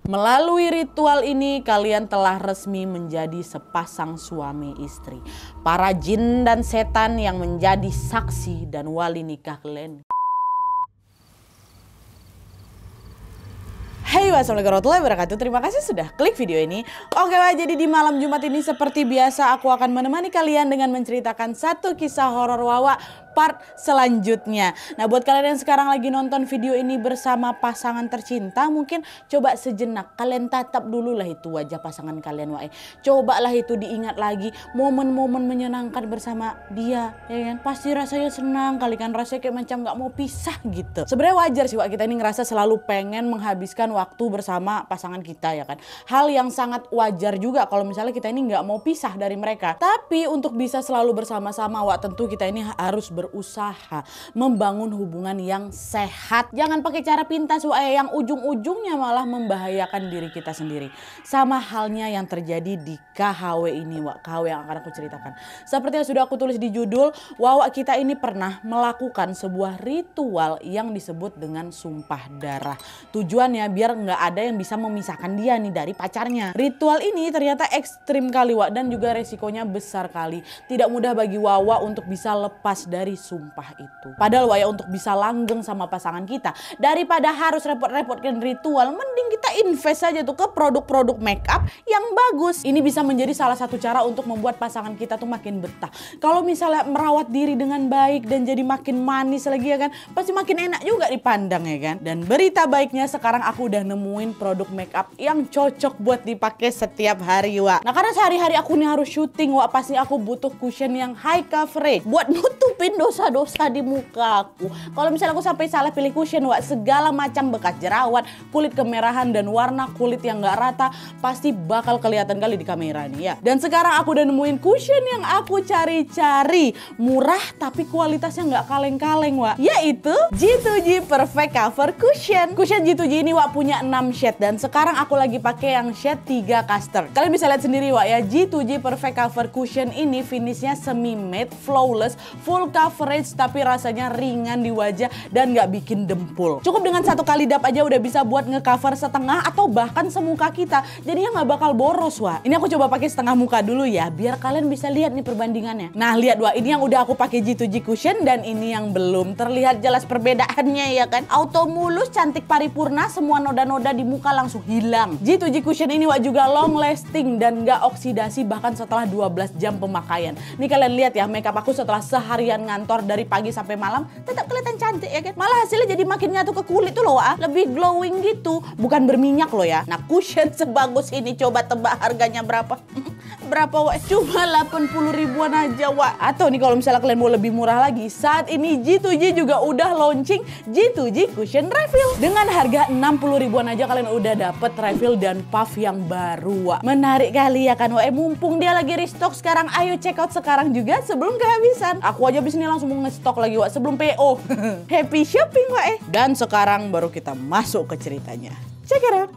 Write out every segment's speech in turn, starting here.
Melalui ritual ini kalian telah resmi menjadi sepasang suami istri. Para jin dan setan yang menjadi saksi dan wali nikah kalian. Hey, wassalamualaikum warahmatullahi wabarakatuh. Terima kasih sudah klik video ini. Oke, jadi di malam Jumat ini seperti biasa aku akan menemani kalian dengan menceritakan satu kisah horor Wawa part selanjutnya. Nah, buat kalian yang sekarang lagi nonton video ini bersama pasangan tercinta, mungkin coba sejenak kalian tatap dulu lah itu wajah pasangan kalian, wae. Cobalah itu diingat lagi momen-momen menyenangkan bersama dia, ya kan? Pasti rasanya senang kali kan, rasanya kayak macam nggak mau pisah gitu. Sebenarnya wajar sih, Wak, kita ini ngerasa selalu pengen menghabiskan waktu bersama pasangan kita, ya kan. Hal yang sangat wajar juga kalau misalnya kita ini nggak mau pisah dari mereka. Tapi untuk bisa selalu bersama-sama, Wak, tentu kita ini harus berusaha membangun hubungan yang sehat. Jangan pakai cara pintas, Wak, yang ujung-ujungnya malah membahayakan diri kita sendiri. Sama halnya yang terjadi di KHW ini, Wak. KHW yang akan aku ceritakan. Seperti yang sudah aku tulis di judul, Wawa kita ini pernah melakukan sebuah ritual yang disebut dengan sumpah darah. Tujuannya biar nggak ada yang bisa memisahkan dia nih dari pacarnya. Ritual ini ternyata ekstrim kali, Wak, dan juga resikonya besar kali. Tidak mudah bagi Wawa untuk bisa lepas dari sumpah itu. Padahal, Wak, ya, untuk bisa langgeng sama pasangan kita, daripada harus repot-repotkan ritual, mending kita invest aja tuh ke produk-produk make up yang bagus. Ini bisa menjadi salah satu cara untuk membuat pasangan kita tuh makin betah. Kalau misalnya merawat diri dengan baik dan jadi makin manis lagi, ya kan, pasti makin enak juga dipandang, ya kan. Dan berita baiknya sekarang aku udah nemuin produk make up yang cocok buat dipakai setiap hari, Wak. Nah, karena sehari-hari aku nih harus syuting, Wak, pasti aku butuh cushion yang high coverage buat nutupin dosa-dosa di muka aku. Kalau misalnya aku sampai salah pilih cushion, Wak, segala macam bekas jerawat, kulit kemerahan, dan warna kulit yang gak rata pasti bakal kelihatan kali di kamera nih, ya. Dan sekarang aku udah nemuin cushion yang aku cari-cari, murah tapi kualitasnya gak kaleng-kaleng, Wak, yaitu G2G Perfect Cover Cushion. Cushion G2G ini, Wak, punya 6 shade dan sekarang aku lagi pakai yang shade 3 custard. Kalian bisa lihat sendiri, Wak, ya, G2G Perfect Cover Cushion ini finishnya semi matte, flawless, full coverage tapi rasanya ringan di wajah dan gak bikin dempul. Cukup dengan satu kali dap aja udah bisa buat ngecover setengah atau bahkan semuka kita, jadinya gak bakal boros, Wak. Ini aku coba pakai setengah muka dulu ya, biar kalian bisa lihat nih perbandingannya. Nah, lihat, Wak, ini yang udah aku pakai G2G Cushion dan ini yang belum. Terlihat jelas perbedaannya, ya kan. Auto mulus, cantik paripurna, semua noda-noda di muka langsung hilang. G2G Cushion ini, Wak, juga long lasting dan gak oksidasi bahkan setelah 12 jam pemakaian. Nih kalian lihat ya, makeup aku setelah seharian ngantor dari pagi sampai malam tetap kelihatan cantik, ya kan. Malah hasilnya jadi makin nyatu ke kulit tuh loh, Wak. Lebih glowing gitu, bukan berminyak loh ya. Nah, cushion sebagus ini coba tebak harganya berapa? Berapa, Wak? Cuma 80 ribuan aja, Wak. Atau nih kalau misalnya kalian mau lebih murah lagi, saat ini G2G juga udah launching G2G Cushion Refill. Dengan harga 60 ribuan aja kalian udah dapet refill dan puff yang baru, Wak. Menarik kali, ya kan, Wak? Mumpung dia lagi restock sekarang, ayo check out sekarang juga sebelum kehabisan. Aku aja abis ini langsung mau nge-stok lagi, Wak, sebelum PO. Happy shopping, Wak. Dan sekarang baru kita masuk ke ceritanya. Check it out.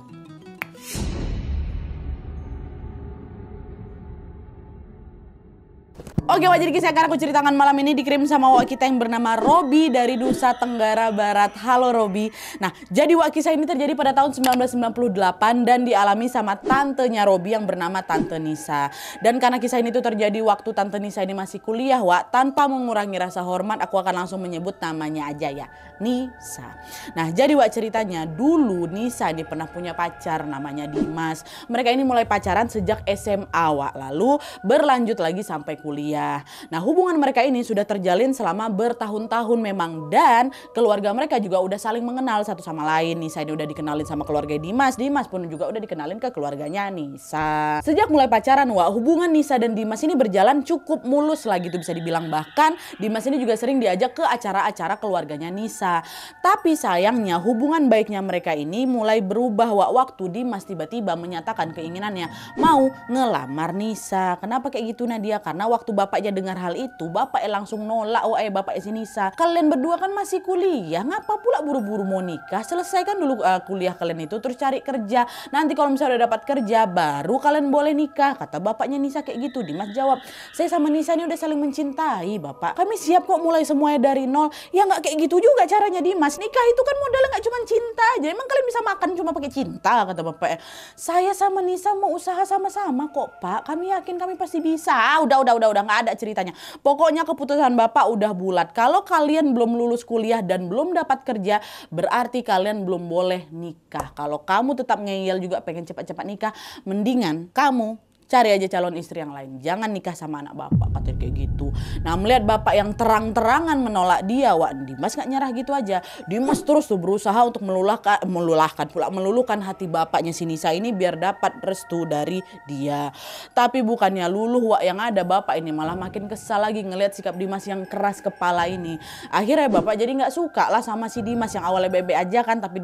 Oke, Wak, jadi kisah yang akan aku ceritakan malam ini dikirim sama Wak kita yang bernama Robi dari Nusa Tenggara Barat. Halo, Robi. Nah, jadi, Wak, kisah ini terjadi pada tahun 1998 dan dialami sama tantenya Robi yang bernama Tante Nisa. Dan karena kisah ini tuh terjadi waktu Tante Nisa ini masih kuliah, Wak, tanpa mengurangi rasa hormat aku akan langsung menyebut namanya aja ya, Nisa. Nah, jadi, Wak, ceritanya dulu Nisa ini pernah punya pacar namanya Dimas. Mereka ini mulai pacaran sejak SMA, Wak, lalu berlanjut lagi sampai kuliah. Nah, hubungan mereka ini sudah terjalin selama bertahun-tahun memang, dan keluarga mereka juga udah saling mengenal satu sama lain. Nisa ini udah dikenalin sama keluarga Dimas, Dimas pun juga udah dikenalin ke keluarganya Nisa. Sejak mulai pacaran, Wak, hubungan Nisa dan Dimas ini berjalan cukup mulus lah gitu bisa dibilang. Bahkan Dimas ini juga sering diajak ke acara-acara keluarganya Nisa. Tapi sayangnya hubungan baiknya mereka ini mulai berubah, Wak, waktu Dimas tiba-tiba menyatakan keinginannya mau ngelamar Nisa. Kenapa kayak gitu, Nadia? Karena waktu bapaknya dengar hal itu, bapaknya langsung nolak. Bapaknya si Nisa, kalian berdua kan masih kuliah, ngapa pula buru-buru mau nikah? Selesaikan dulu kuliah kalian itu, terus cari kerja. Nanti kalau misalnya udah dapat kerja, baru kalian boleh nikah. Kata bapaknya Nisa kayak gitu. Dimas jawab, saya sama Nisa ini udah saling mencintai bapak. Kami siap kok mulai semuanya dari nol. Ya nggak kayak gitu juga caranya Dimas. Nikah itu kan modalnya nggak cuma cinta aja. Emang kalian bisa makan cuma pakai cinta? Kata bapaknya. Saya sama Nisa mau usaha sama-sama kok pak. Kami yakin kami pasti bisa. Udah nggak ada ceritanya. Pokoknya keputusan bapak udah bulat. Kalau kalian belum lulus kuliah dan belum dapat kerja, berarti kalian belum boleh nikah. Kalau kamu tetap ngeyel juga pengen cepat-cepat nikah, mendingan kamu cari aja calon istri yang lain. Jangan nikah sama anak bapak, katanya kayak gitu. Nah melihat bapak yang terang-terangan menolak dia, Dimas gak nyerah gitu aja. Dimas terus tuh berusaha untuk meluluhkan hati bapaknya si Nisa ini biar dapat restu dari dia. Tapi bukannya luluh yang ada bapak ini malah makin kesal lagi ngelihat sikap Dimas yang keras kepala ini. Akhirnya bapak jadi gak suka lah sama si Dimas yang awalnya bebe aja kan, tapi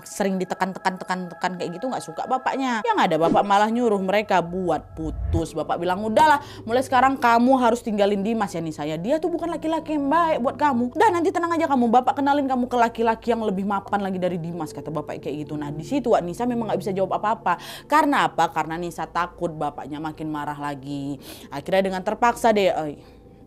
sering ditekan kayak gitu, gak suka bapaknya. Yang ada bapak malah nyuruh mereka buat putus. Bapak bilang udahlah, mulai sekarang kamu harus tinggalin Dimas ya Nisa ya. Dia tuh bukan laki-laki yang baik buat kamu. Dan nanti tenang aja kamu, bapak kenalin kamu ke laki-laki yang lebih mapan lagi dari Dimas, kata bapak kayak gitu. Nah di situ Nisa memang nggak bisa jawab apa-apa. Karena apa? Karena Nisa takut bapaknya makin marah lagi. Akhirnya dengan terpaksa deh,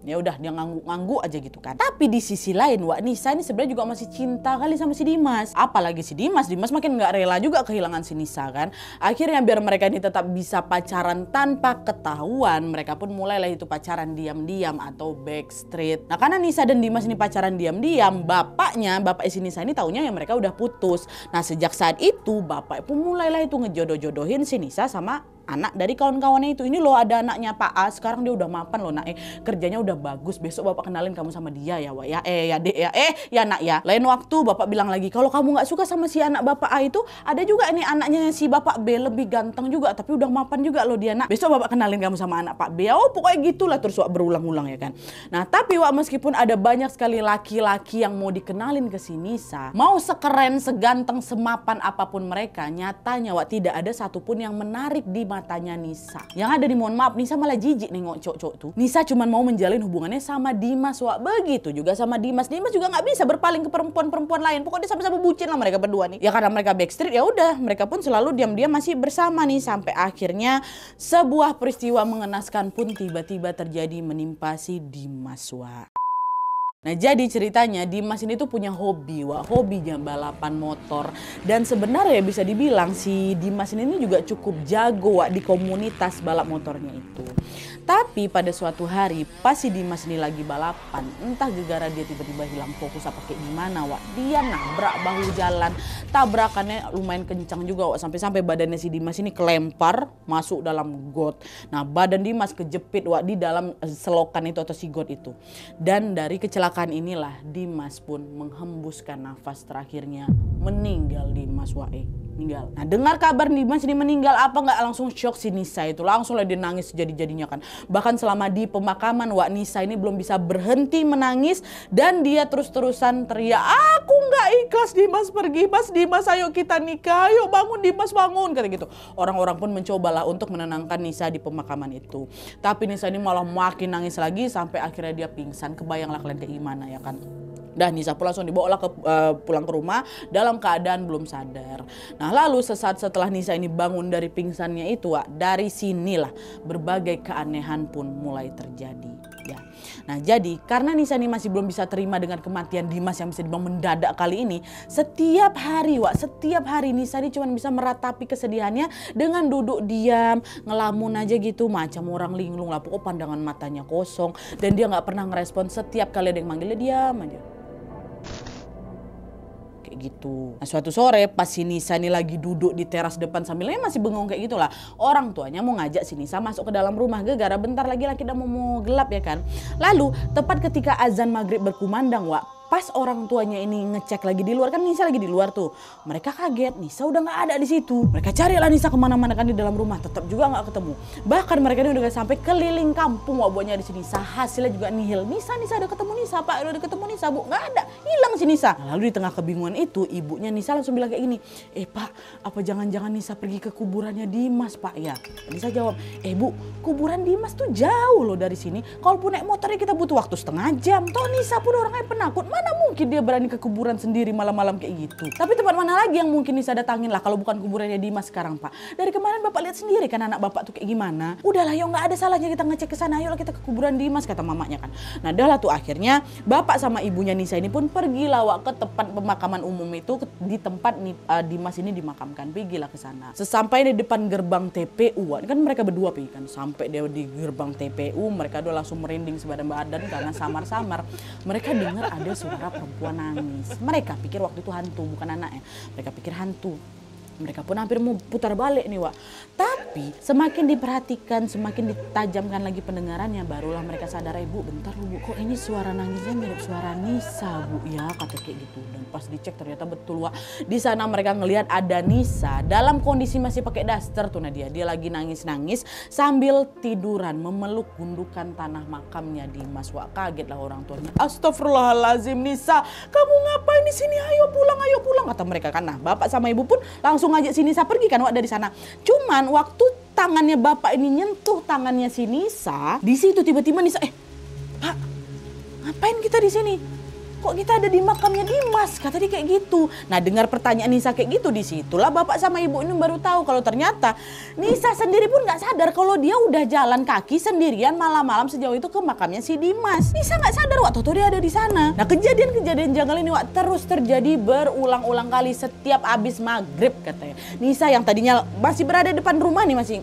ya udah dia ngangguk aja gitu kan. Tapi di sisi lain Nisa ini sebenarnya juga masih cinta kali sama si Dimas. Apalagi si Dimas makin nggak rela juga kehilangan si Nisa kan. Akhirnya biar mereka ini tetap bisa pacaran tanpa ketahuan, mereka pun mulailah itu pacaran diam-diam atau backstreet. Nah karena Nisa dan Dimas ini pacaran diam-diam, bapak si Nisa ini taunya ya mereka udah putus. Nah sejak saat itu bapak pun mulailah itu ngejodoh-jodohin si Nisa sama anak dari kawan-kawannya itu. Ini loh ada anaknya Pak A, sekarang dia udah mapan loh nak, kerjanya udah bagus, besok bapak kenalin kamu sama dia ya Wak ya, ya dek ya, ya nak ya. Lain waktu bapak bilang lagi, kalau kamu nggak suka sama si anak bapak A itu, ada juga nih anaknya si bapak B, lebih ganteng juga tapi udah mapan juga loh dia nak, besok bapak kenalin kamu sama anak Pak B. Pokoknya gitulah terus Wak berulang-ulang ya kan. Nah tapi Wak meskipun ada banyak sekali laki-laki yang mau dikenalin ke si Nisa, mau sekeren, seganteng, semapan apapun mereka, nyatanya Wak tidak ada satupun yang menarik di matanya Nisa. Yang ada nih mohon maaf, Nisa malah jijik nengok cowok-cowok tuh. Nisa cuma mau menjalin hubungannya sama Dimas Wak. Begitu juga sama Dimas. Dimas juga nggak bisa berpaling ke perempuan-perempuan lain. Pokoknya sama-sama bucin lah mereka berdua nih. Ya karena mereka backstreet ya udah, mereka pun selalu diam-diam masih bersama nih sampai akhirnya sebuah peristiwa mengenaskan pun tiba-tiba terjadi menimpa si Dimas Wak. Nah jadi ceritanya Dimas ini tuh punya hobi Wak, hobinya balapan motor. Dan sebenarnya bisa dibilang si Dimas ini juga cukup jago Wak di komunitas balap motornya itu. Tapi pada suatu hari pas si Dimas ini lagi balapan, entah gara-gara dia tiba-tiba hilang fokus apa kayak gimana Wak, dia nabrak bahu jalan. Tabrakannya lumayan kencang juga Wak, sampai-sampai badannya si Dimas ini kelempar masuk dalam got. Nah badan Dimas kejepit Wak di dalam selokan itu atau si got itu. Dan dari kecelakaan inilah Dimas pun menghembuskan nafas terakhirnya, meninggal Dimas Wak, meninggal. Nah dengar kabar Dimas ini meninggal, apa nggak langsung shock si Nisa itu, langsung lah dia nangis jadi-jadinya kan. Bahkan selama di pemakaman Wak, Nisa ini belum bisa berhenti menangis dan dia terus-terusan teriak, aku nggak ikhlas Dimas pergi, Mas Dimas ayo kita nikah, ayo bangun Dimas bangun, kata gitu. Orang-orang pun mencobalah untuk menenangkan Nisa di pemakaman itu. Tapi Nisa ini malah makin nangis lagi sampai akhirnya dia pingsan. Kebayanglah kalian kayak gimana ya kan. Dan Nisa pun langsung dibawalah pulang ke rumah dalam keadaan belum sadar. Nah lalu sesaat setelah Nisa ini bangun dari pingsannya itu Wak, dari sinilah berbagai keanehan pun mulai terjadi ya. Nah jadi karena Nisa ini masih belum bisa terima dengan kematian Dimas yang bisa dibilang mendadak kali ini, setiap hari Wak, setiap hari Nisa ini cuma bisa meratapi kesedihannya dengan duduk diam, ngelamun aja gitu macam orang linglung lah, pokok pandangan matanya kosong dan dia nggak pernah ngerespon setiap kali ada yang manggilnya, diam aja gitu. Nah suatu sore pas si Nisa ini lagi duduk di teras depan sambilnya masih bengong kayak gitulah, orang tuanya mau ngajak si Nisa masuk ke dalam rumah gara-gara bentar lagi laki udah mau gelap ya kan. Lalu tepat ketika azan maghrib berkumandang Wak, Pas orang tuanya ini ngecek lagi di luar, kan Nisa lagi di luar tuh. Mereka kaget, Nisa udah nggak ada di situ. Mereka carilah Nisa kemana-mana kan di dalam rumah, tetap juga nggak ketemu. Bahkan mereka ini udah sampai keliling kampung buatnya di sini. Nisa hasilnya juga nihil. Nisa ada ketemu Nisa, Pak, udah ketemu Nisa, Bu, nggak ada, hilang si Nisa. Nah, lalu di tengah kebingungan itu, ibunya Nisa langsung bilang kayak gini, Pak, apa jangan-jangan Nisa pergi ke kuburannya Dimas, Pak ya? Nisa jawab, Bu, kuburan Dimas tuh jauh loh dari sini. Kalaupun naik motornya kita butuh waktu setengah jam. Toh Nisa pun orangnya penakut. Mana mungkin dia berani ke kuburan sendiri malam-malam kayak gitu. Tapi tempat mana lagi yang mungkin Nisa datangin lah kalau bukan kuburannya Dimas sekarang, Pak. Dari kemarin Bapak lihat sendiri kan anak Bapak tuh kayak gimana. Udahlah, nggak ada salahnya kita ngecek ke sana. Ayolah kita ke kuburan Dimas, kata mamanya kan. Nah dah lah tuh akhirnya Bapak sama ibunya Nisa ini pun pergilah ke tempat pemakaman umum itu, di tempat Dimas ini dimakamkan. Pergilah ke sana. Sesampai di depan gerbang TPU, kan mereka berdua pergi kan. Sampai dia di gerbang TPU, mereka udah langsung merinding sebadan-badan karena samar-samar. Mereka dengar ada suara perempuan nangis. Mereka pikir waktu itu hantu, bukan anaknya. Mereka pikir hantu. Mereka pun hampir mau putar balik nih, Wak. Tapi semakin diperhatikan, semakin ditajamkan lagi pendengarannya, barulah mereka sadar, Bu, bentar Bu, kok ini suara nangisnya mirip suara Nisa, Bu, ya, kata kayak gitu. Dan pas dicek ternyata betul, Wak. Di sana mereka ngelihat ada Nisa dalam kondisi masih pakai daster tuh, Nadia. Dia lagi nangis-nangis sambil tiduran memeluk gundukan tanah makamnya Dimas, Wak. Kaget lah orang tuanya. Astagfirullahalazim, Nisa, kamu ngapain di sini? Ayo pulang, kata mereka kan. Nah, Bapak sama Ibu pun langsung ngajak si Nisa pergi kan, Wak, dari sana. Cuman waktu tangannya Bapak ini nyentuh tangannya si Nisa, di situ tiba-tiba Nisa, Pak, ngapain kita di sini? Kok kita ada di makamnya Dimas? Kata dia kayak gitu. Nah, dengar pertanyaan Nisa kayak gitu, disitulah Bapak sama Ibu ini baru tahu kalau ternyata Nisa sendiri pun nggak sadar kalau dia udah jalan kaki sendirian malam-malam sejauh itu ke makamnya si Dimas. Nisa nggak sadar waktu itu dia ada di sana. Nah, kejadian-kejadian janggal ini, Wak, terus terjadi berulang-ulang kali setiap abis maghrib katanya. Nisa yang tadinya masih berada depan rumah nih, masih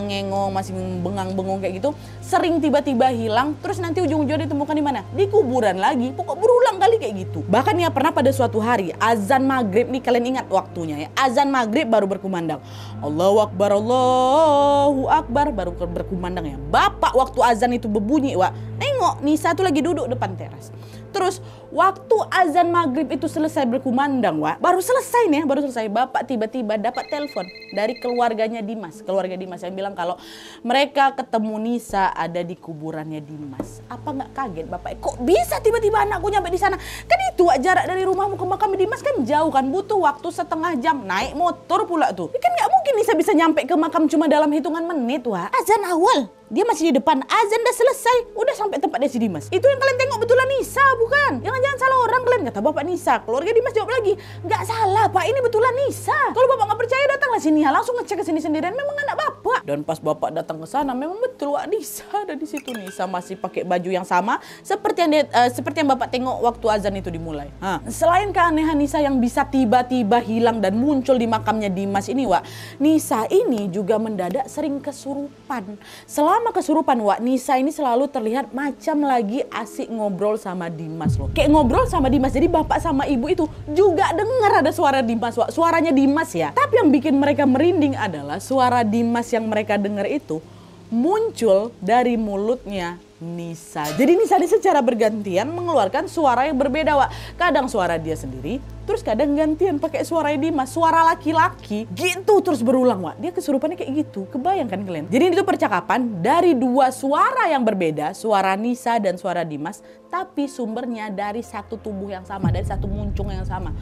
ngengong, masih bengang-bengong kayak gitu, sering tiba-tiba hilang, terus nanti ujung-ujungnya ditemukan di mana? Di kuburan lagi. Pokok berulang kali kayak gitu. Bahkan ya pernah pada suatu hari azan maghrib nih, kalian ingat waktunya ya, azan maghrib baru berkumandang, Allahu Akbar baru berkumandang ya. Bapak waktu azan itu berbunyi, Wak, nengok Nisa tuh lagi duduk depan teras. Terus waktu azan maghrib itu selesai berkumandang, Wak, baru selesai Bapak tiba-tiba dapat telepon dari keluarganya Dimas. Keluarga Dimas yang bilang kalau mereka ketemu Nisa ada di kuburannya Dimas. Apa nggak kaget Bapak? Kok bisa tiba-tiba anakku nyampe di sana? Kan itu, Wak, jarak dari rumahmu ke makam Dimas kan jauh kan, butuh waktu setengah jam, naik motor pula tuh. Kan nggak mungkin Nisa bisa nyampe ke makam cuma dalam hitungan menit, Wak. Azan awal dia masih di depan, azan udah selesai, udah sampai tempatnya si Dimas. Itu yang kalian tengok betulan Nisa, bukan? Jangan-jangan salah orang kalian, kata Bapak Nisa. Keluarga Dimas jawab lagi, nggak salah Pak, ini betulan Nisa. Kalau Bapak nggak percaya datanglah sini ya, langsung ngecek ke sini sendirian, memang anak Bapak. Dan pas Bapak datang ke sana, memang betul, Wak, Nisa ada di situ. Nisa masih pakai baju yang sama seperti yang Bapak tengok waktu azan itu dimulai. Selain keanehan Nisa yang bisa tiba-tiba hilang dan muncul di makamnya Dimas ini, Wak, Nisa ini juga mendadak sering kesurupan. Selama kesurupan, Wak, Nisa ini selalu terlihat macam lagi asik ngobrol sama Dimas loh. Kayak ngobrol sama Dimas. Jadi Bapak sama Ibu itu juga dengar ada suara Dimas, Wak. Suaranya Dimas ya. Tapi yang bikin mereka merinding adalah suara Dimas yang mereka dengar itu muncul dari mulutnya Nisa. Jadi Nisa ini secara bergantian mengeluarkan suara yang berbeda, Wak. Kadang suara dia sendiri, terus kadang gantian pakai suara Dimas, suara laki-laki gitu terus berulang, Wak. Dia kesurupannya kayak gitu. Kebayangkan kalian? Jadi itu percakapan dari dua suara yang berbeda, suara Nisa dan suara Dimas, tapi sumbernya dari satu tubuh yang sama, dari satu muncung yang sama.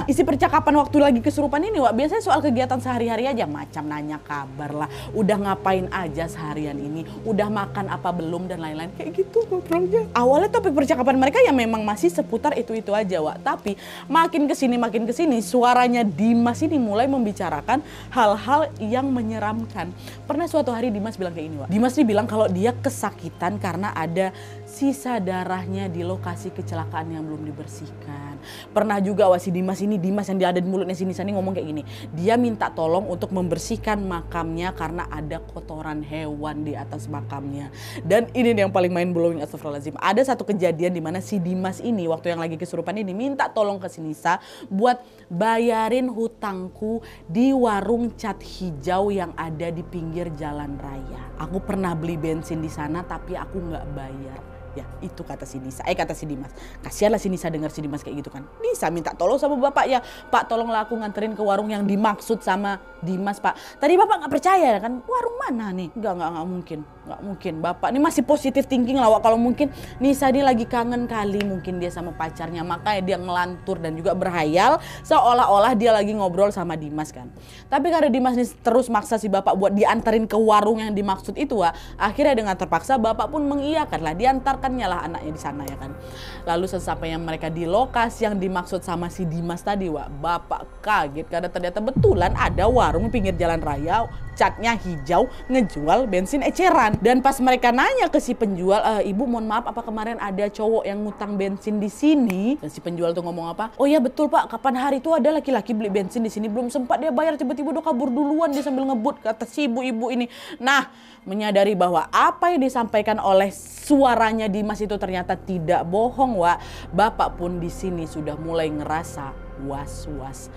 Isi percakapan waktu lagi kesurupan ini, Wak, biasanya soal kegiatan sehari-hari aja, macam nanya kabar lah, udah ngapain aja seharian ini, udah makan apa belum dan lain-lain kayak gitu ngobrolnya. Awalnya topik percakapan mereka ya memang masih seputar itu-itu aja, Wak. Tapi makin kesini suaranya Dimas ini mulai membicarakan hal-hal yang menyeramkan. Pernah suatu hari Dimas bilang kayak ini, Wak. Dimas nih bilang kalau dia kesakitan karena ada sisa darahnya di lokasi kecelakaan yang belum dibersihkan. Pernah juga, Wak, si Dimas yang dia ada di mulutnya si Nisa ini ngomong kayak gini. Dia minta tolong untuk membersihkan makamnya karena ada kotoran hewan di atas makamnya. Dan ini yang paling main blowing, astagfirullahaladzim. Ada satu kejadian di mana si Dimas ini waktu yang lagi kesurupan ini minta tolong ke si Nisa buat bayarin hutangku di warung cat hijau yang ada di pinggir jalan raya. Aku pernah beli bensin di sana tapi aku nggak bayar. Ya itu kata si Nisa, kata si Dimas. Kasihanlah si Nisa dengar si Dimas kayak gitu kan. Nisa minta tolong sama bapaknya, Pak tolonglah aku nganterin ke warung yang dimaksud sama Dimas Pak. Tadi bapak nggak percaya kan, warung mana nih? Nggak mungkin, nggak mungkin. Bapak ini masih positif thinking lah Wak. Kalau mungkin Nisa ini lagi kangen kali mungkin dia sama pacarnya, makanya dia ngelantur dan juga berhayal seolah-olah dia lagi ngobrol sama Dimas kan. Tapi karena Dimas ini terus maksa si bapak buat dianterin ke warung yang dimaksud itu Wak, akhirnya dengan terpaksa bapak pun mengiyakan lah, diantarkannya lah anaknya di sana ya kan. Lalu sesampainya mereka di lokasi yang dimaksud sama si Dimas tadi Wak, bapak kaget karena ternyata betulan ada warung pinggir jalan raya, catnya hijau, ngejual bensin eceran. Dan pas mereka nanya ke si penjual, ibu mohon maaf apa kemarin ada cowok yang ngutang bensin di sini? Dan si penjual tuh ngomong apa? Oh iya betul Pak, kapan hari itu ada laki-laki beli bensin di sini, belum sempat dia bayar, tiba-tiba udah kabur duluan dia sambil ngebut, kata si ibu-ibu ini. Nah, menyadari bahwa apa yang disampaikan oleh suaranya Dimas itu ternyata tidak bohong Wak, bapak pun di sini sudah mulai ngerasa was-was.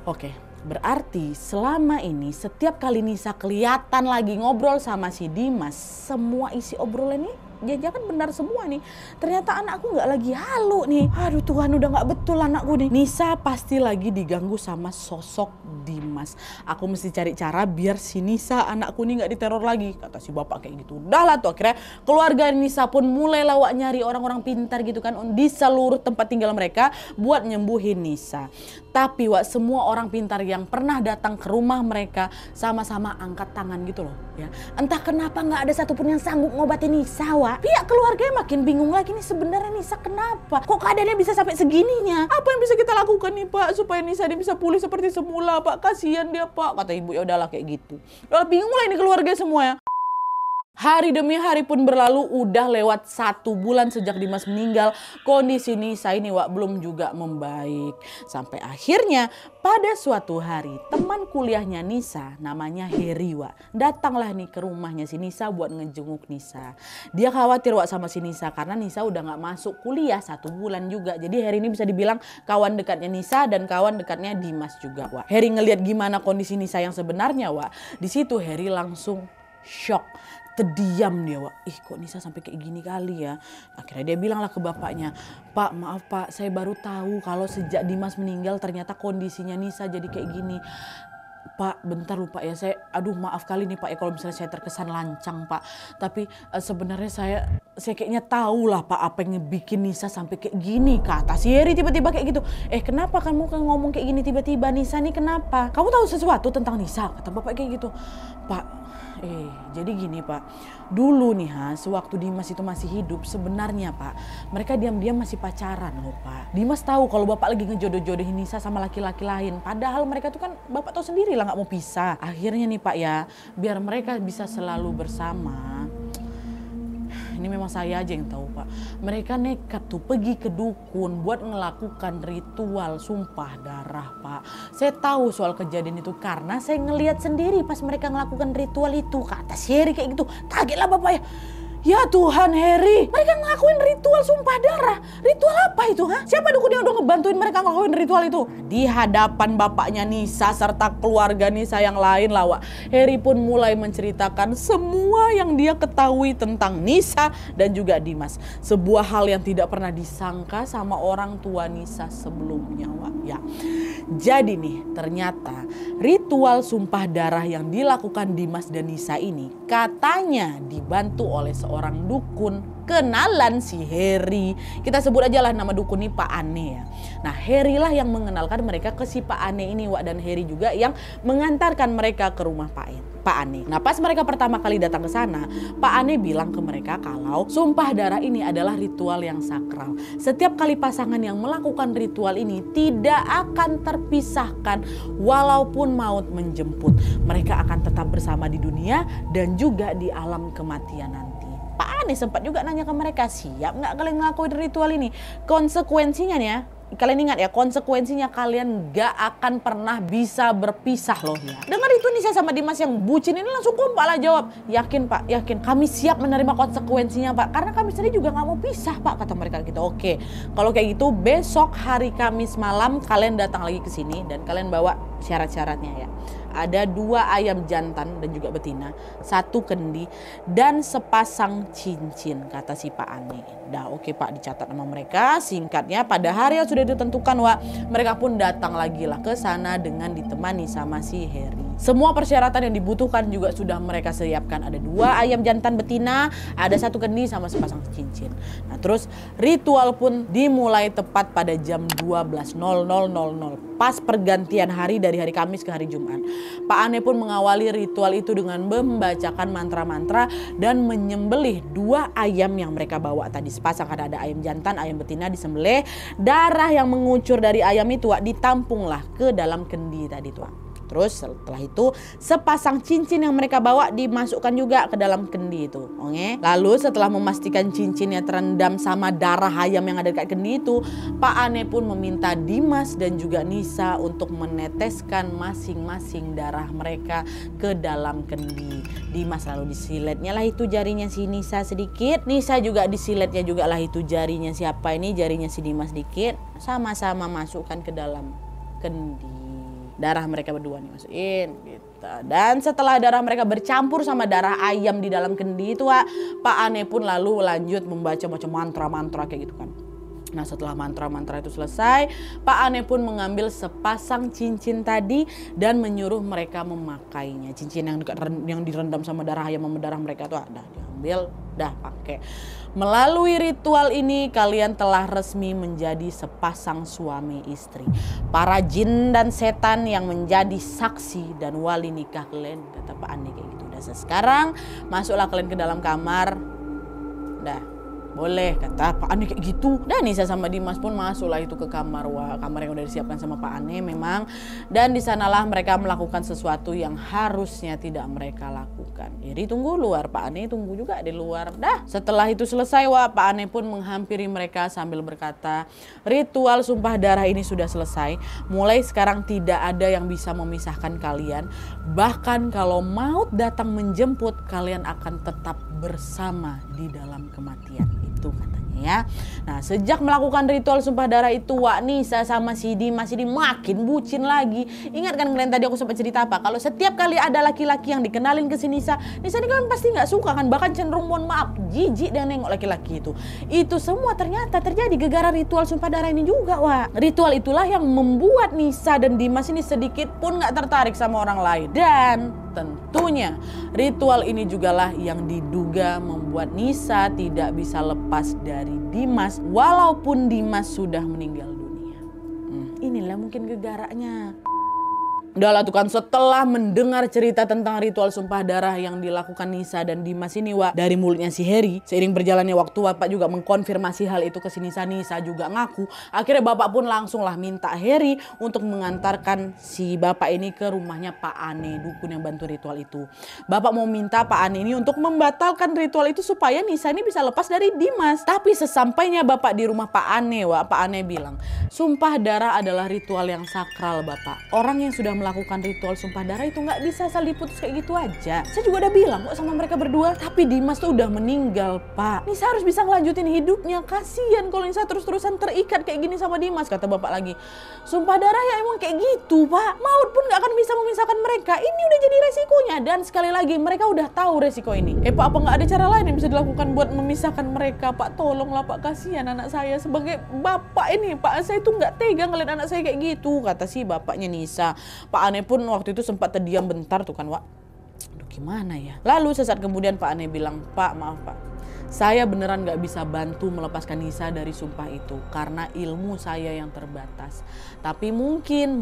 Oke. Berarti selama ini setiap kali Nisa kelihatan lagi ngobrol sama si Dimas, semua isi obrolan ini jangan benar semua nih. Ternyata anakku nggak lagi halu nih. Aduh Tuhan, udah nggak betul anakku nih. Nisa pasti lagi diganggu sama sosok Dimas. Aku mesti cari cara biar si Nisa anakku nih nggak diteror lagi, kata si bapak kayak gitu. Udah lah tuh akhirnya keluarga Nisa pun mulai lawak nyari orang-orang pintar gitu kan di seluruh tempat tinggal mereka buat nyembuhin Nisa. Tapi Wak, semua orang pintar yang pernah datang ke rumah mereka sama-sama angkat tangan gitu loh ya. Entah kenapa nggak ada satupun yang sanggup ngobatin Nisa Wak. Pihak keluarganya makin bingung lagi nih, sebenarnya Nisa kenapa? Kok keadaannya bisa sampai segininya? Apa yang bisa kita lakukan nih Pak supaya Nisa dia bisa pulih seperti semula Pak? Kasihan dia Pak, kata ibu. Ya udahlah kayak gitu. Udah bingung lah ini keluarga semua ya. Hari demi hari pun berlalu, udah lewat 1 bulan sejak Dimas meninggal. Kondisi Nisa ini Wak belum juga membaik. Sampai akhirnya pada suatu hari teman kuliahnya Nisa namanya Heri Wak, datanglah nih ke rumahnya si Nisa buat ngejenguk Nisa. Dia khawatir Wak sama si Nisa karena Nisa udah gak masuk kuliah 1 bulan juga. Jadi Heri ini bisa dibilang kawan dekatnya Nisa dan kawan dekatnya Dimas juga Wak. Heri ngelihat gimana kondisi Nisa yang sebenarnya Wak. Di situ Heri langsung shock. Terdiam dia Wak, ih kok Nisa sampai kayak gini kali ya. Akhirnya dia bilang lah ke bapaknya, Pak maaf Pak, saya baru tahu kalau sejak Dimas meninggal ternyata kondisinya Nisa jadi kayak gini. Pak bentar lupa ya, saya maaf kali nih Pak ya kalau misalnya saya terkesan lancang Pak. Tapi sebenarnya saya kayaknya tahu lah Pak apa yang bikin Nisa sampai kayak gini, kata si Heri tiba-tiba kayak gitu. Kenapa kamu ngomong kayak gini tiba-tiba, Nisa nih kenapa? Kamu tahu sesuatu tentang Nisa? Kata bapak kayak gitu. Pak, jadi gini Pak, dulu nih sewaktu Dimas itu masih hidup sebenarnya Pak, mereka diam-diam masih pacaran loh Pak. Dimas tahu kalau bapak lagi ngejodoh-jodohin Nisa sama laki-laki lain, padahal mereka tuh kan bapak tahu sendiri lah nggak mau pisah. Akhirnya nih Pak ya, biar mereka bisa selalu bersama, ini memang saya aja yang tahu Pak, mereka nekat tuh pergi ke dukun buat melakukan ritual sumpah darah Pak. Saya tahu soal kejadian itu karena saya ngelihat sendiri pas mereka melakukan ritual itu, kata si Heri kayak gitu. Kagetlah bapak ya. Ya Tuhan Heri, mereka ngelakuin ritual sumpah darah. Ritual apa itu Siapa dukun yang udah ngebantuin mereka ngelakuin ritual itu? Di hadapan bapaknya Nisa serta keluarga Nisa yang lain lah Wak, Heri pun mulai menceritakan semua yang dia ketahui tentang Nisa dan juga Dimas. Sebuah hal yang tidak pernah disangka sama orang tua Nisa sebelumnya Wak ya. Jadi nih ternyata ritual sumpah darah yang dilakukan Dimas dan Nisa ini katanya dibantu oleh seorang dukun kenalan si Heri. Kita sebut aja lah nama dukun ini Pak Ane ya. Nah Heri lah yang mengenalkan mereka ke si Pak Ane ini Wak, dan Heri juga yang mengantarkan mereka ke rumah Pak Ane. Nah pas mereka pertama kali datang ke sana, Pak Ane bilang ke mereka kalau sumpah darah ini adalah ritual yang sakral. Setiap kali pasangan yang melakukan ritual ini tidak akan terpisahkan walaupun maut menjemput. Mereka akan tetap bersama di dunia dan juga di alam kematian nanti. Pak Ane sempat juga nanya ke mereka, siap nggak kalian ngelakuin ritual ini? Konsekuensinya nih ya, kalian ingat ya, konsekuensinya kalian gak akan pernah bisa berpisah loh ya. Dengar itu Nisa sama Dimas yang bucin ini langsung kompak lah jawab, yakin Pak, yakin, kami siap menerima konsekuensinya Pak, karena kami sendiri juga gak mau pisah Pak, kata mereka gitu. Oke, kalau kayak gitu besok hari Kamis malam kalian datang lagi ke sini dan kalian bawa syarat-syaratnya ya. ada 2 ayam jantan dan juga betina, 1 kendi, dan sepasang cincin, kata si Pak Ane. Dah oke Pak, dicatat nama mereka. Singkatnya pada hari yang sudah ditentukan Wak, mereka pun datang lagi lah ke sana dengan ditemani sama si Heri. Semua persyaratan yang dibutuhkan juga sudah mereka siapkan. Ada 2 ayam jantan betina, ada 1 kendi sama sepasang cincin. Nah terus ritual pun dimulai tepat pada jam 12.00 pas pergantian hari dari hari Kamis ke hari Jumat. Pak Ane pun mengawali ritual itu dengan membacakan mantra-mantra dan menyembelih 2 ayam yang mereka bawa tadi. Sepasang ada ayam jantan, ayam betina disembelih. Darah yang mengucur dari ayam itu ditampunglah ke dalam kendi tadi tuh. Terus setelah itu sepasang cincin yang mereka bawa dimasukkan juga ke dalam kendi itu. Oke. Lalu setelah memastikan cincinnya terendam sama darah ayam yang ada dekat kendi itu, Pak Ane pun meminta Dimas dan juga Nisa untuk meneteskan masing-masing darah mereka ke dalam kendi. Dimas lalu disiletnya lah itu jarinya si Nisa sedikit. Nisa juga disiletnya juga lah itu jarinya siapa ini, jarinya si Dimas sedikit. Sama-sama masukkan ke dalam kendi. Darah mereka berdua nih masukin gitu. Dan setelah darah mereka bercampur sama darah ayam di dalam kendi itu Pak Ane pun lalu lanjut membaca macam mantra-mantra kayak gitu kan. Nah setelah mantra-mantra itu selesai, Pak Ane pun mengambil sepasang cincin tadi dan menyuruh mereka memakainya. Cincin yang direndam sama darah ayam sama darah mereka tuh dah diambil, dah pakai. Melalui ritual ini kalian telah resmi menjadi sepasang suami istri. Para jin dan setan yang menjadi saksi dan wali nikah kalian, kata Pak Ane kayak gitu. Dan sekarang masuklah kalian ke dalam kamar. Dah. Boleh, kata Pak Ane kayak gitu. Dan Nisa sama Dimas pun masuklah itu ke kamar kamar yang udah disiapkan sama Pak Ane memang. Dan di sanalah mereka melakukan sesuatu yang harusnya tidak mereka lakukan. Jadi tunggu luar, Pak Ane tunggu juga di luar. Dah, setelah itu selesai Pak Ane pun menghampiri mereka sambil berkata, ritual sumpah darah ini sudah selesai. Mulai sekarang tidak ada yang bisa memisahkan kalian. Bahkan kalau maut datang menjemput, kalian akan tetap bersama di dalam kematian. Itu katanya ya. Nah sejak melakukan ritual sumpah darah itu Nisa sama si Dimas ini makin bucin lagi. Ingat kan kalian tadi aku sempat cerita apa? Kalau setiap kali ada laki-laki yang dikenalin ke si Nisa ini kan pasti nggak suka kan, bahkan cenderung mohon maaf jijik dan nengok laki-laki itu. Itu semua ternyata terjadi gara-gara ritual sumpah darah ini juga Ritual itulah yang membuat Nisa dan Dimas ini sedikit pun nggak tertarik sama orang lain. Dan tentunya ritual ini jugalah yang diduga membuat Nisa tidak bisa lepas dari Dimas walaupun Dimas sudah meninggal dunia. Inilah mungkin gegaranya. Udah lah tuh kan, setelah mendengar cerita tentang ritual sumpah darah yang dilakukan Nisa dan Dimas ini dari mulutnya si Heri, seiring berjalannya waktu Bapak juga mengkonfirmasi hal itu ke si Nisa. Nisa juga ngaku. Akhirnya Bapak pun langsung lah minta Heri untuk mengantarkan si Bapak ini ke rumahnya Pak Ane, dukun yang bantu ritual itu. Bapak mau minta Pak Ane ini untuk membatalkan ritual itu supaya Nisa ini bisa lepas dari Dimas. Tapi sesampainya Bapak di rumah Pak Ane Pak Ane bilang, sumpah darah adalah ritual yang sakral Bapak. Orang yang sudah melakukan ritual sumpah darah itu nggak bisa asal diputus kayak gitu aja. Saya juga udah bilang kok sama mereka berdua. Tapi Dimas tuh udah meninggal Pak. Nisa harus bisa ngelanjutin hidupnya. Kasian kalau Nisa terus-terusan terikat kayak gini sama Dimas, kata Bapak lagi. Sumpah darah ya emang kayak gitu Pak. Maut pun nggak akan bisa memisahkan mereka. Ini udah jadi resikonya. Dan sekali lagi mereka udah tahu resiko ini. Pak apa nggak ada cara lain yang bisa dilakukan buat memisahkan mereka Pak? Tolonglah Pak, kasihan anak saya. Sebagai bapak ini Pak, saya tuh nggak tega ngeliat anak saya kayak gitu, kata si bapaknya Nisa. Pak Ane pun waktu itu sempat terdiam bentar tuh kan Aduh gimana ya. Lalu sesaat kemudian Pak Ane bilang, Pak maaf Pak, saya beneran gak bisa bantu melepaskan Nisa dari sumpah itu karena ilmu saya yang terbatas. Tapi mungkin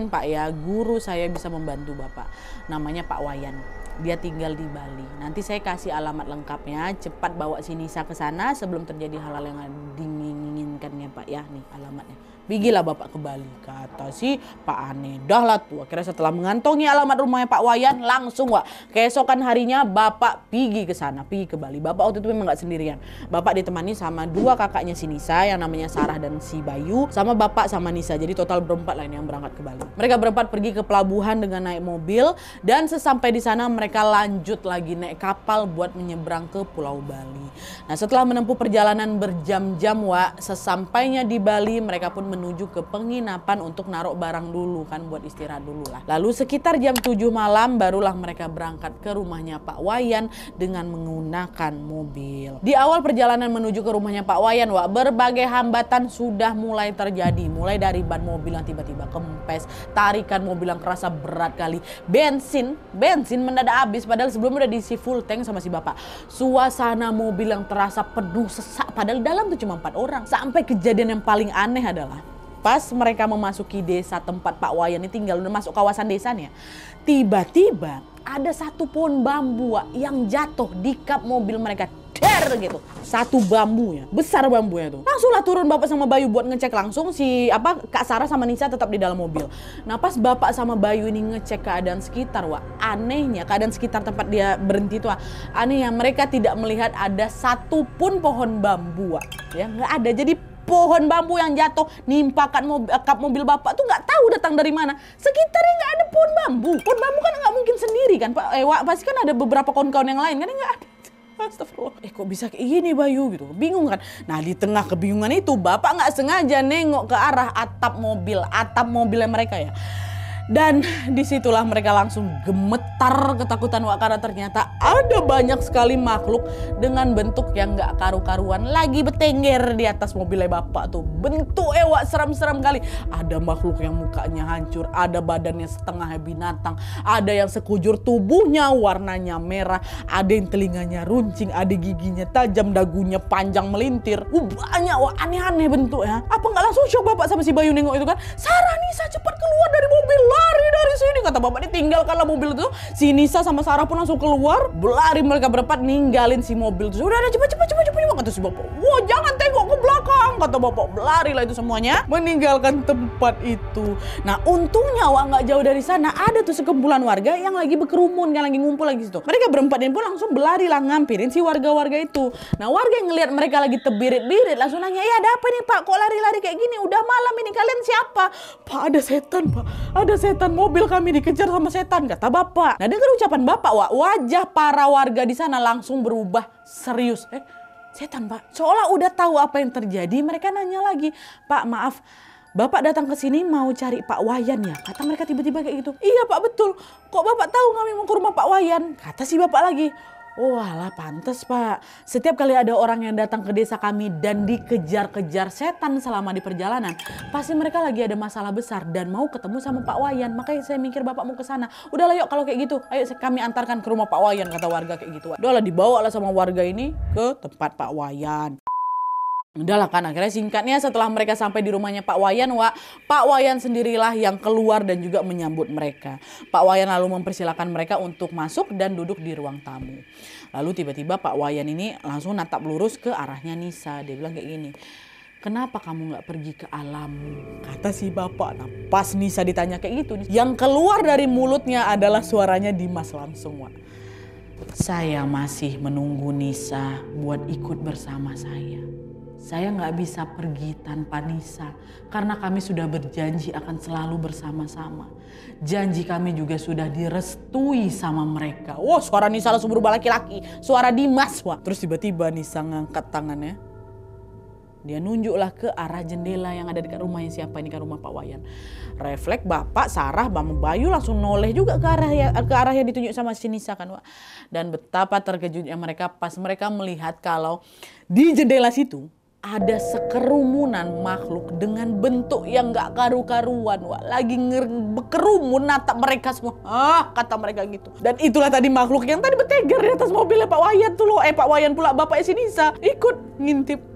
Pak ya, guru saya bisa membantu Bapak. Namanya Pak Wayan. Dia tinggal di Bali. Nanti saya kasih alamat lengkapnya. Cepat bawa si Nisa ke sana sebelum terjadi hal-hal yang diinginkannya Pak ya. Nih alamatnya. Pigilah Bapak ke Bali, kata si Pak Ane. Dah lah tuh. Akhirnya setelah mengantongi alamat rumahnya Pak Wayan, langsung keesokan harinya Bapak pergi ke sana, pergi ke Bali. Bapak waktu itu memang gak sendirian. Bapak ditemani sama 2 kakaknya si Nisa yang namanya Sarah dan si Bayu, sama Bapak sama Nisa. Jadi total berempat lah ini yang berangkat ke Bali. Mereka berempat pergi ke pelabuhan dengan naik mobil, dan sesampai di sana mereka lanjut lagi naik kapal buat menyeberang ke Pulau Bali. Nah setelah menempuh perjalanan berjam-jam sesampainya di Bali mereka pun menuju ke penginapan untuk naruh barang dulu kan, buat istirahat dulu lah. Lalu sekitar jam 7 malam barulah mereka berangkat ke rumahnya Pak Wayan dengan menggunakan mobil. Di awal perjalanan menuju ke rumahnya Pak Wayan, Wak, berbagai hambatan sudah mulai terjadi. Mulai dari ban mobil yang tiba-tiba kempes, tarikan mobil yang kerasa berat kali, bensin mendadak habis padahal sebelumnya udah diisi full tank sama si bapak. Suasana mobil yang terasa penuh sesak padahal dalam tuh cuma 4 orang. Sampai kejadian yang paling aneh adalah pas mereka memasuki desa tempat Pak Wayan ini tinggal, udah masuk kawasan desanya, tiba-tiba ada satu pohon bambu, Wak, yang jatuh di kap mobil mereka. Der gitu. Satu bambunya, besar bambunya tuh. Langsunglah turun bapak sama Bayu buat ngecek langsung. Si Kak Sarah sama Nisa tetap di dalam mobil. Nah, pas bapak sama Bayu ini ngecek keadaan sekitar, Wak, anehnya keadaan sekitar tempat dia berhenti tuh, anehnya mereka tidak melihat ada satupun pohon bambu, Wak. Ya, nggak ada. Jadi pohon bambu yang jatuh nimpakan kap mobil bapak tuh nggak tahu datang dari mana. Sekitarnya nggak ada pohon bambu. Pohon bambu kan nggak mungkin sendiri kan, Pak. Wak, pasti kan ada beberapa kawan-kawan yang lain kan, nggak ada. Astagfirullah. Kok bisa kayak gini Bayu gitu. Bingung kan. Nah, di tengah kebingungan itu bapak nggak sengaja nengok ke arah atap mobilnya mereka ya. Dan disitulah mereka langsung gemetar ketakutan, Wak, karena ternyata ada banyak sekali makhluk dengan bentuk yang gak karu-karuan lagi bertengger di atas mobilnya bapak tuh. Bentuknya, Wak, seram-seram kali. Ada makhluk yang mukanya hancur, ada badannya setengah binatang, ada yang sekujur tubuhnya warnanya merah, ada yang telinganya runcing, ada giginya tajam, dagunya panjang melintir. Banyak, Wak, aneh-aneh bentuknya. Apa nggak langsung shock bapak sama si Bayu nengok itu kan? Sarah, Nisa, cepat keluar dari mobil, lari dari sini, kata bapak. Ditinggalkanlah mobil itu. Si Nisa sama Sarah pun langsung keluar, berlari mereka berempat ninggalin si mobil itu. Udah cepat, kata si bapak. Wah, jangan tengok ke belakang, kata bapak. Berlarilah itu semuanya meninggalkan tempat itu. Nah, untungnya, Wak, nggak jauh dari sana ada tuh sekumpulan warga yang lagi berkerumun, yang lagi ngumpul lagi situ. Mereka berempat ini pun langsung berlari lah ngampirin si warga-warga itu. Nah, warga yang ngelihat mereka lagi terbirit-birit langsung nanya, ya ada apa nih Pak, kok lari-lari kayak gini? Udah malam ini, kalian siapa? Pak, ada setan, Pak, ada setan, mobil kami dikejar sama setan, kata bapak. Nah, dengar ucapan bapak, Wak, wajah para warga di sana langsung berubah serius. Setan, Pak? Seolah udah tahu apa yang terjadi, mereka nanya lagi, Pak, maaf, Bapak datang ke sini mau cari Pak Wayan ya? Kata mereka tiba-tiba kayak gitu. Iya Pak, betul. Kok Bapak tahu kami mau ke rumah Pak Wayan? Kata si bapak lagi. Oh alah, pantes Pak. Setiap kali ada orang yang datang ke desa kami dan dikejar-kejar setan selama di perjalanan, pasti mereka lagi ada masalah besar dan mau ketemu sama Pak Wayan. Makanya saya mikir Bapak mau ke sana. Udahlah yuk kalau kayak gitu, ayo kami antarkan ke rumah Pak Wayan, kata warga kayak gitu. Udahlah, dibawalah sama warga ini ke tempat Pak Wayan. Udahlah kan, akhirnya singkatnya setelah mereka sampai di rumahnya Pak Wayan, Wak, Pak Wayan sendirilah yang keluar dan juga menyambut mereka. Pak Wayan lalu mempersilahkan mereka untuk masuk dan duduk di ruang tamu. Lalu tiba-tiba Pak Wayan ini langsung natap lurus ke arahnya Nisa. Dia bilang kayak gini, kenapa kamu gak pergi ke alammu? Kata si bapak. Nah, pas Nisa ditanya kayak gitu, yang keluar dari mulutnya adalah suaranya Dimas langsung, Wak. Saya masih menunggu Nisa buat ikut bersama saya. Saya nggak bisa pergi tanpa Nisa karena kami sudah berjanji akan selalu bersama-sama. Janji kami juga sudah direstui sama mereka. Wah, suara Nisa langsung berubah laki-laki. Suara Dimas, wah. Terus tiba-tiba Nisa ngangkat tangannya. Dia nunjuklah ke arah jendela yang ada dekat rumahnya siapa ini, kan rumah Pak Wayan. Refleks bapak, Sarah, Bang Bayu langsung noleh juga ke arah yang ditunjuk sama si Nisa kan, Wak. Dan betapa terkejutnya mereka pas mereka melihat kalau di jendela situ ada sekerumunan makhluk dengan bentuk yang gak karu-karuan, Wak. Lagi berkerumun natap mereka semua. Kata mereka gitu. Dan itulah tadi makhluk yang tadi bertegar di atas mobilnya Pak Wayan tuh loh. Pak Wayan pula bapaknya si Nisa ikut ngintip.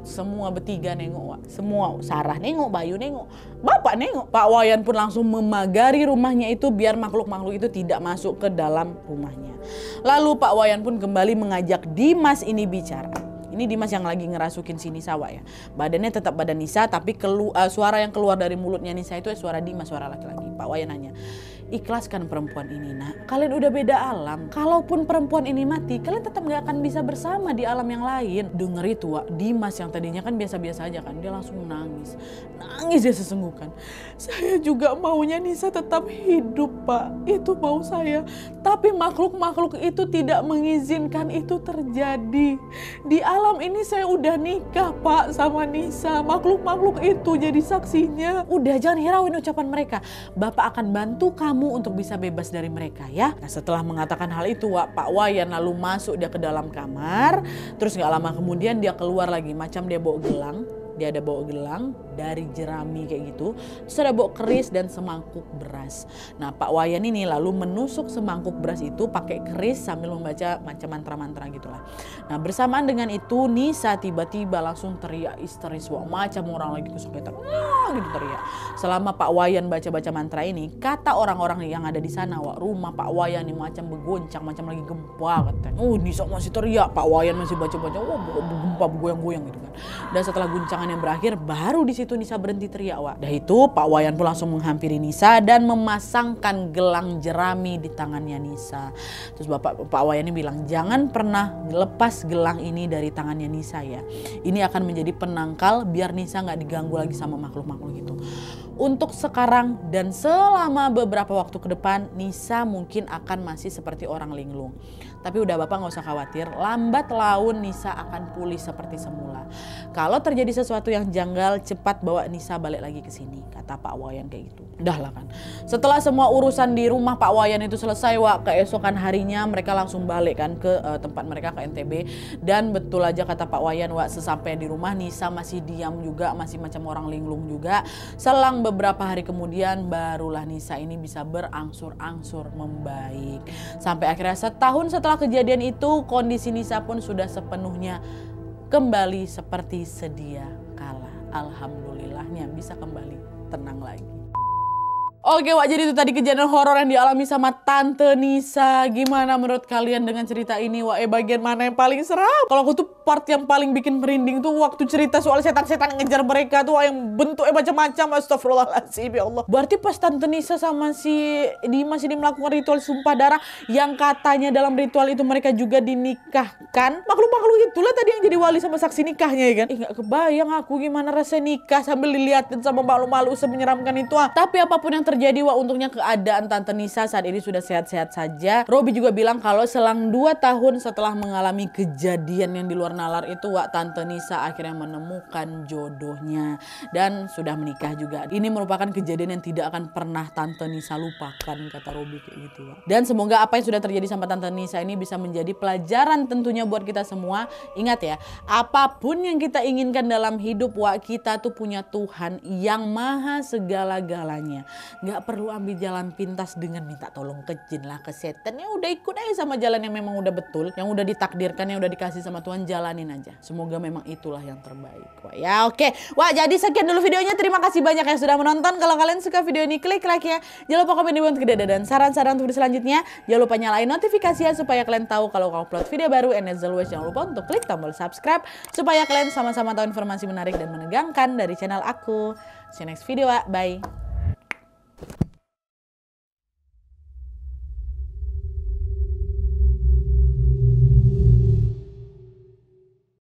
Semua bertiga nengok, Wak. Semua, Sarah nengok, Bayu nengok, bapak nengok. Pak Wayan pun langsung memagari rumahnya itu biar makhluk-makhluk itu tidak masuk ke dalam rumahnya. Lalu Pak Wayan pun kembali mengajak Dimas ini bicara. Ini Dimas yang lagi ngerasukin si Nisa, Wak, ya. Badannya tetap badan Nisa, tapi suara yang keluar dari mulutnya Nisa itu suara Dimas, suara laki-laki. Pak Wayan nanya, ikhlaskan perempuan ini nak. Kalian udah beda alam. Kalaupun perempuan ini mati, kalian tetap gak akan bisa bersama di alam yang lain. Denger itu Wak, Dimas yang tadinya kan biasa-biasa aja kan, dia langsung nangis. Nangis dia sesenggukan. Saya juga maunya Nisa tetap hidup Pak, itu mau saya. Tapi makhluk-makhluk itu tidak mengizinkan itu terjadi. Di alam ini saya udah nikah Pak sama Nisa. Makhluk-makhluk itu jadi saksinya. Udah jangan hirauin ucapan mereka. Bapak akan bantu kamu untuk bisa bebas dari mereka ya. Nah setelah mengatakan hal itu Pak Wayan lalu masuk dia ke dalam kamar. Terus gak lama kemudian dia keluar lagi macam dia bawa gelang. Dia ada bawa gelang dari jerami kayak gitu. Terus ada bawa keris dan semangkuk beras. Nah Pak Wayan ini lalu menusuk semangkuk beras itu pakai keris sambil membaca macam mantra-mantra gitulah. Nah bersamaan dengan itu Nisa tiba-tiba langsung teriak histeris. Wah macam orang lagi kesakitan. Wah gitu teriak. Selama Pak Wayan baca-baca mantra ini, kata orang-orang yang ada di sana, wah rumah Pak Wayan ini macam bergoncang, macam lagi gempa katanya. Oh Nisa masih teriak, Pak Wayan masih baca-baca. Wah gempa bergoyang-goyang gitu kan. Dan setelah guncangan yang berakhir, baru di situ Nisa berhenti teriak Wak. Dah itu Pak Wayan pun langsung menghampiri Nisa dan memasangkan gelang jerami di tangannya Nisa. Terus Pak Wayan ini bilang jangan pernah lepas gelang ini dari tangannya Nisa ya. Ini akan menjadi penangkal biar Nisa nggak diganggu lagi sama makhluk-makhluk itu. Untuk sekarang dan selama beberapa waktu ke depan Nisa mungkin akan masih seperti orang linglung. Tapi udah Bapak nggak usah khawatir, lambat laun Nisa akan pulih seperti semula. Kalau terjadi sesuatu yang janggal, cepat bawa Nisa balik lagi ke sini, kata Pak Wayan kayak gitu. Udah lah kan. Setelah semua urusan di rumah Pak Wayan itu selesai, Wak, keesokan harinya mereka langsung balik kan ke tempat mereka ke NTB. Dan betul aja kata Pak Wayan, Wak, sesampai di rumah Nisa masih diam juga, masih macam orang linglung juga. Selang beberapa hari kemudian barulah Nisa ini bisa berangsur-angsur membaik. Sampai akhirnya setahun setelah kejadian itu kondisi Nisa pun sudah sepenuhnya kembali seperti sedia kala. Alhamdulillahnya bisa kembali tenang lagi. Oke Wak, jadi itu tadi kejadian horor yang dialami sama Tante Nisa. Gimana menurut kalian dengan cerita ini Wak? Bagian mana yang paling seram? Kalau aku tuh part yang paling bikin merinding tuh waktu cerita soal setan-setan ngejar mereka tuh yang bentuknya macam-macam. Astagfirullahaladzim ya Allah. Berarti pas Tante Nisa sama si Dimas ini melakukan ritual sumpah darah yang katanya dalam ritual itu mereka juga dinikahkan. Makhluk-makhluk itulah tadi yang jadi wali sama saksi nikahnya ya kan. Gak kebayang aku gimana rasanya nikah sambil dilihatin sama makhluk-makhluk semenyeramkan itu. Tapi apapun yang terjadi Wak, untungnya keadaan Tante Nisa saat ini sudah sehat-sehat saja. Robi juga bilang kalau selang 2 tahun setelah mengalami kejadian yang di luar nalar itu Wak, Tante Nisa akhirnya menemukan jodohnya dan sudah menikah juga. Ini merupakan kejadian yang tidak akan pernah Tante Nisa lupakan, kata Robi kayak gitu Wak. Dan semoga apa yang sudah terjadi sama Tante Nisa ini bisa menjadi pelajaran tentunya buat kita semua. Ingat ya, apapun yang kita inginkan dalam hidup Wak, kita tuh punya Tuhan yang maha segala-galanya. Gak perlu ambil jalan pintas dengan minta tolong ke jin lah, ke setan. Ya udah ikut aja sama jalan yang memang udah betul, yang udah ditakdirkan, yang udah dikasih sama Tuhan, jalanin aja. Semoga memang itulah yang terbaik. Wah ya oke. Wah jadi sekian dulu videonya. Terima kasih banyak yang sudah menonton. Kalau kalian suka video ini, klik like ya. Jangan lupa komen di bawah untuk ide dan saran-saran untuk video selanjutnya. Jangan lupa nyalain notifikasinya supaya kalian tahu kalau aku upload video baru. And as always jangan lupa untuk klik tombol subscribe supaya kalian sama-sama tahu informasi menarik dan menegangkan dari channel aku. See you next video, bye.